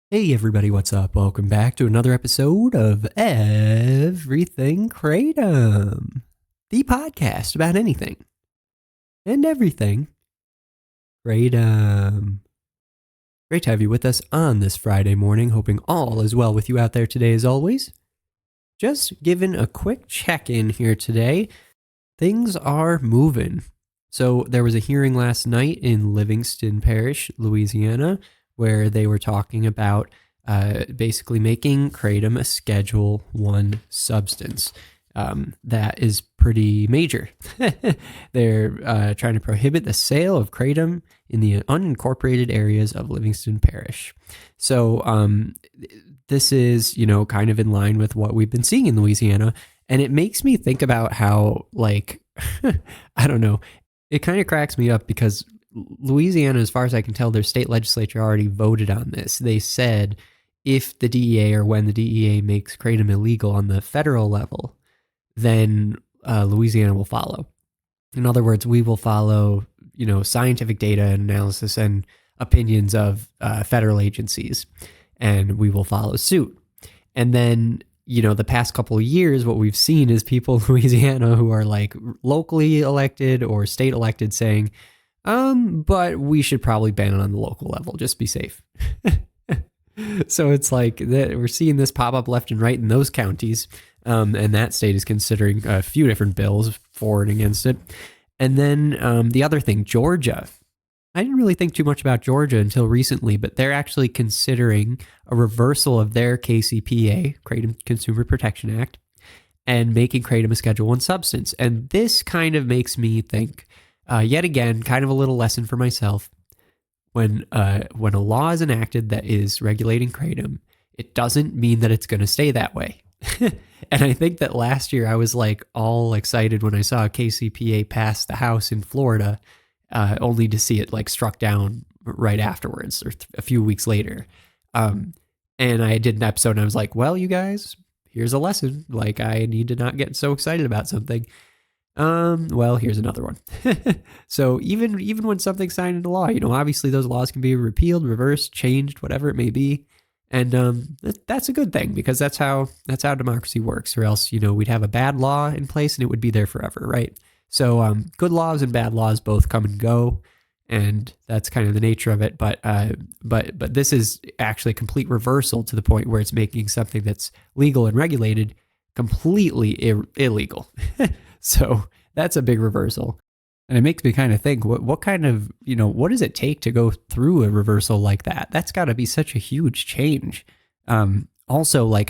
Hey everybody, what's up? Welcome back to another episode of Everything Kratom, the podcast about anything and everything Kratom. Great to have you with us on this Friday morning, hoping all is well with you out there today as always. Just giving a quick check-in here today. Things are moving. So there was a hearing last night in Livingston Parish, Louisiana, where they were talking about basically making kratom a Schedule 1 substance. That is pretty major. They're trying to prohibit the sale of kratom in the unincorporated areas of Livingston Parish. So this is, kind of in line with what we've been seeing in Louisiana. And it makes me think about how, I don't know, it kind of cracks me up because Louisiana, as far as I can tell, their state legislature already voted on this. They said if the DEA or when the DEA makes kratom illegal on the federal level, then Louisiana will follow. In other words, we will follow, scientific data and analysis and opinions of federal agencies, and we will follow suit. And then, the past couple of years, what we've seen is people in Louisiana who are locally elected or state elected saying, but we should probably ban it on the local level. Just be safe. So it's we're seeing this pop up left and right in those counties. And that state is considering a few different bills for and against it. And then the other thing, Georgia. I didn't really think too much about Georgia until recently, but they're actually considering a reversal of their KCPA, Kratom Consumer Protection Act, and making kratom a Schedule 1 substance. And this kind of makes me think, yet again, kind of a little lesson for myself. When a law is enacted that is regulating kratom, it doesn't mean that it's going to stay that way. And I think that last year I was all excited when I saw KCPA pass the House in Florida, only to see it struck down right afterwards or a few weeks later. And I did an episode and I was like, well, you guys, here's a lesson. I need to not get so excited about something. Well, here's another one. So even when something's signed into law, obviously those laws can be repealed, reversed, changed, whatever it may be. And that's a good thing because that's how democracy works, or else, we'd have a bad law in place and it would be there forever, right? So good laws and bad laws both come and go, and that's kind of the nature of it. But this is actually a complete reversal to the point where it's making something that's legal and regulated completely illegal. So that's a big reversal. And it makes me kind of think, what kind of, what does it take to go through a reversal like that? That's got to be such a huge change. Also, what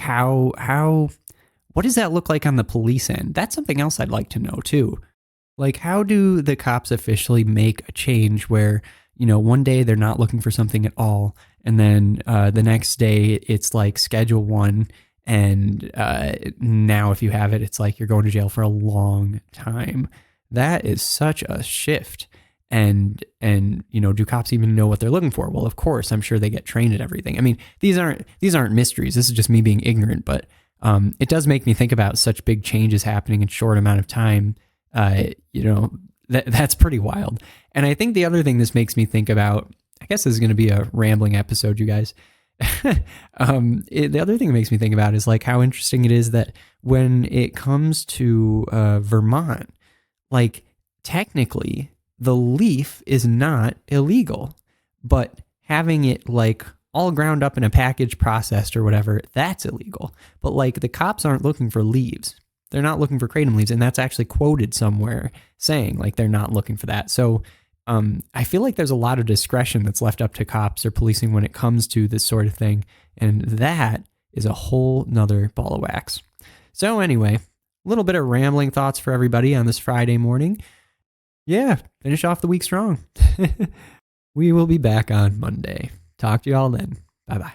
does that look like on the police end? That's something else I'd like to know too. How do the cops officially make a change where, one day they're not looking for something at all, and then the next day it's Schedule 1, and now if you have it, it's you're going to jail for a long time. That is such a shift. And do cops even know what they're looking for? Well, of course, I'm sure they get trained at everything. I mean, these aren't mysteries. This is just me being ignorant, but it does make me think about such big changes happening in a short amount of time. That's pretty wild. And I think the other thing this makes me think about, I guess this is going to be a rambling episode, you guys. The other thing it makes me think about is how interesting it is that when it comes to Vermont, technically the leaf is not illegal, but having it all ground up in a package, processed or whatever, that's illegal. But the cops aren't looking for leaves. They're not looking for kratom leaves, and that's actually quoted somewhere saying they're not looking for that. So I feel there's a lot of discretion that's left up to cops or policing when it comes to this sort of thing, and that is a whole nother ball of wax. So anyway, a little bit of rambling thoughts for everybody on this Friday morning. Yeah, finish off the week strong. We will be back on Monday. Talk to you all then. Bye-bye.